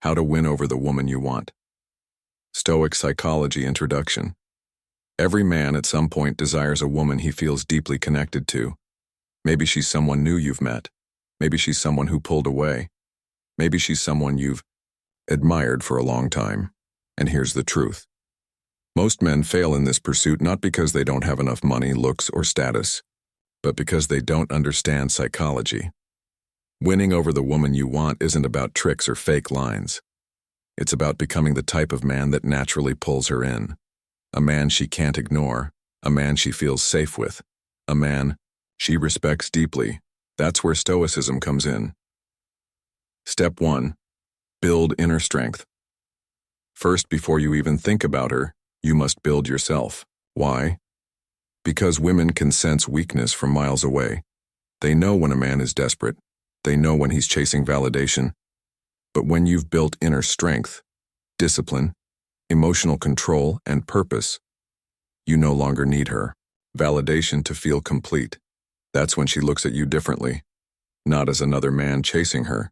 How to Win Over the Woman You Want. Stoic Psychology Introduction. Every man at some point desires a woman he feels deeply connected to. Maybe she's someone new you've met. Maybe she's someone who pulled away. Maybe she's someone you've admired for a long time. And here's the truth. Most men fail in this pursuit not because they don't have enough money, looks, or status, but because they don't understand psychology. Winning over the woman you want isn't about tricks or fake lines. It's about becoming the type of man that naturally pulls her in. A man she can't ignore. A man she feels safe with. A man she respects deeply. That's where Stoicism comes in. Step 1. Build inner strength. First, before you even think about her, you must build yourself. Why? Because women can sense weakness from miles away. They know when a man is desperate. They know when he's chasing validation. But when you've built inner strength, discipline, emotional control, and purpose, you no longer need her validation to feel complete. That's when she looks at you differently, not as another man chasing her,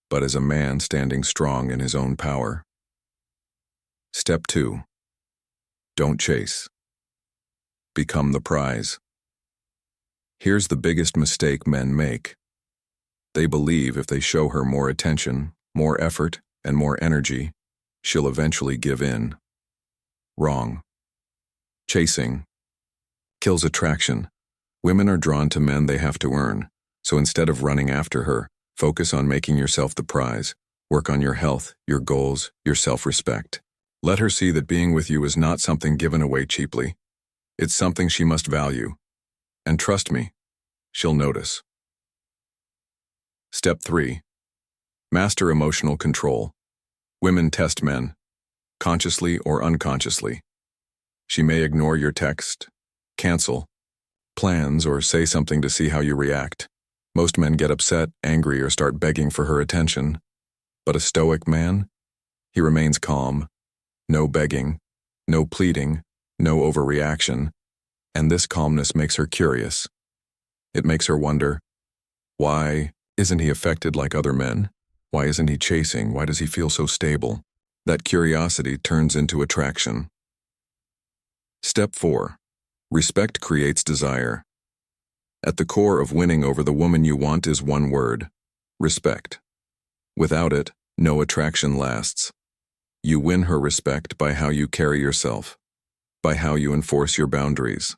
but as a man standing strong in his own power. Step 2. Don't chase. Become the prize. Here's the biggest mistake men make. They believe if they show her more attention, more effort, and more energy, she'll eventually give in. Wrong. Chasing kills attraction. Women are drawn to men they have to earn, so instead of running after her, focus on making yourself the prize. Work on your health, your goals, your self-respect. Let her see that being with you is not something given away cheaply. It's something she must value. And trust me, she'll notice. Step 3. Master emotional control. Women test men, consciously or unconsciously. She may ignore your text, cancel plans, or say something to see how you react. Most men get upset, angry, or start begging for her attention. But a stoic man? He remains calm. No begging, no pleading, no overreaction. And this calmness makes her curious. It makes her wonder, why isn't he affected like other men? Why isn't he chasing? Why does he feel so stable? That curiosity turns into attraction. Step 4. Respect creates desire. At the core of winning over the woman you want is one word: respect. Without it, no attraction lasts. You win her respect by how you carry yourself, by how you enforce your boundaries,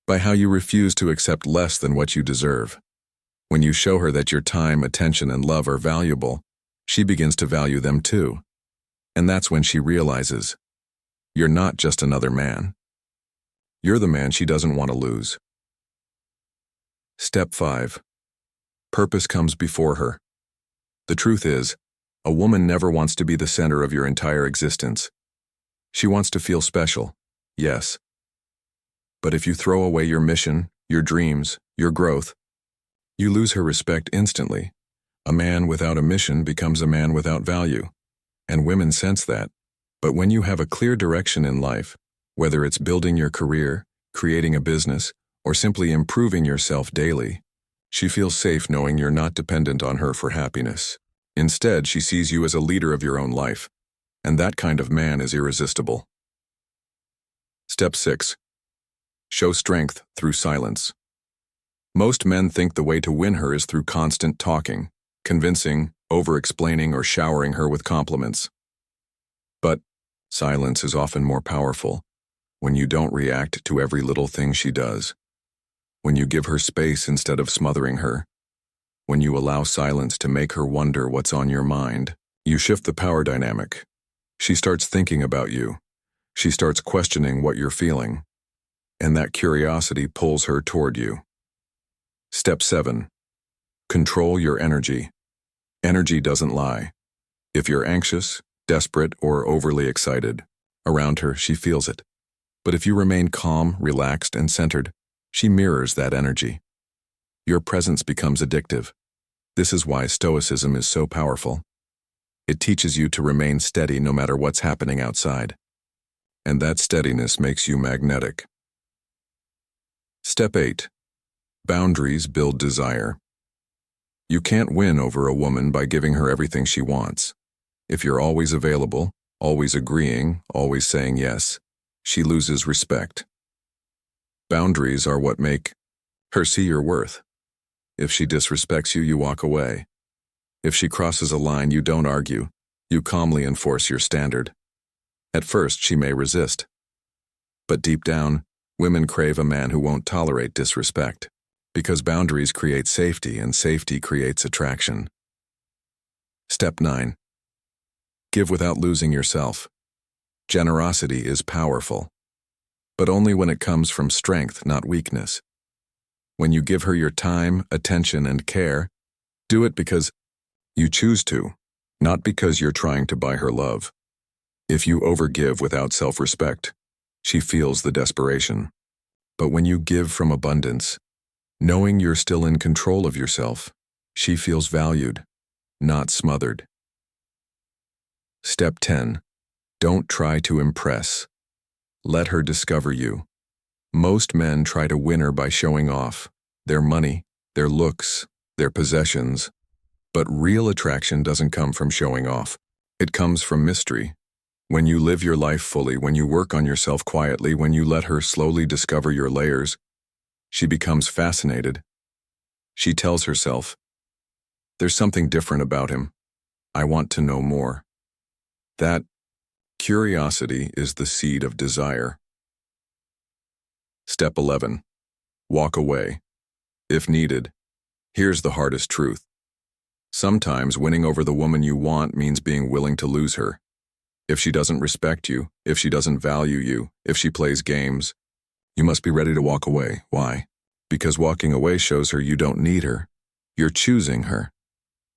by how you refuse to accept less than what you deserve. When you show her that your time, attention, and love are valuable, she begins to value them too. And that's when she realizes, you're not just another man. You're the man she doesn't want to lose. Step 5. Purpose comes before her. The truth is, a woman never wants to be the center of your entire existence. She wants to feel special, yes. But if you throw away your mission, your dreams, your growth, you lose her respect instantly. A man without a mission becomes a man without value. And women sense that. But when you have a clear direction in life, whether it's building your career, creating a business, or simply improving yourself daily, she feels safe knowing you're not dependent on her for happiness. Instead, she sees you as a leader of your own life. And that kind of man is irresistible. Step 6. Show strength through silence. Most men think the way to win her is through constant talking, convincing, over-explaining, or showering her with compliments. But silence is often more powerful when you don't react to every little thing she does, when you give her space instead of smothering her, when you allow silence to make her wonder what's on your mind. You shift the power dynamic. She starts thinking about you. She starts questioning what you're feeling. And that curiosity pulls her toward you. Step 7. Control your energy. Energy doesn't lie. If you're anxious, desperate, or overly excited, around her, she feels it. But if you remain calm, relaxed, and centered, she mirrors that energy. Your presence becomes addictive. This is why Stoicism is so powerful. It teaches you to remain steady no matter what's happening outside. And that steadiness makes you magnetic. Step 8. Boundaries build desire. You can't win over a woman by giving her everything she wants. If you're always available, always agreeing, always saying yes, she loses respect. Boundaries are what make her see your worth. If she disrespects you, you walk away. If she crosses a line, you don't argue. You calmly enforce your standard. At first, she may resist. But deep down, women crave a man who won't tolerate disrespect. Because boundaries create safety, and safety creates attraction. Step 9. Give without losing yourself. Generosity is powerful, but only when it comes from strength, not weakness. When you give her your time, attention, and care, do it because you choose to, not because you're trying to buy her love. If you overgive without self-respect, she feels the desperation. But when you give from abundance, knowing you're still in control of yourself, she feels valued, not smothered. Step 10. Don't try to impress. Let her discover you. Most men try to win her by showing off their money, their looks, their possessions. But real attraction doesn't come from showing off. It comes from mystery. When you live your life fully, when you work on yourself quietly, when you let her slowly discover your layers, she becomes fascinated. She tells herself, "There's something different about him. I want to know more." That curiosity is the seed of desire. Step 11. Walk away. If needed. Here's the hardest truth. Sometimes winning over the woman you want means being willing to lose her. If she doesn't respect you, if she doesn't value you, if she plays games, you must be ready to walk away. Why? Because walking away shows her you don't need her. You're choosing her.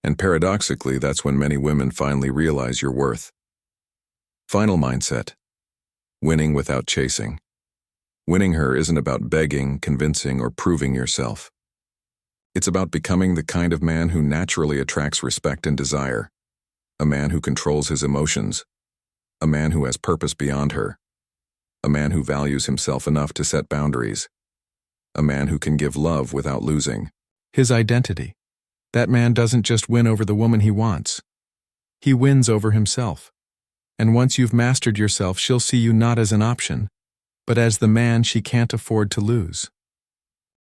And paradoxically, that's when many women finally realize your worth. Final mindset. Winning without chasing. Winning her isn't about begging, convincing, or proving yourself. It's about becoming the kind of man who naturally attracts respect and desire. A man who controls his emotions. A man who has purpose beyond her. A man who values himself enough to set boundaries. A man who can give love without losing his identity. That man doesn't just win over the woman he wants. He wins over himself. And once you've mastered yourself, she'll see you not as an option, but as the man she can't afford to lose.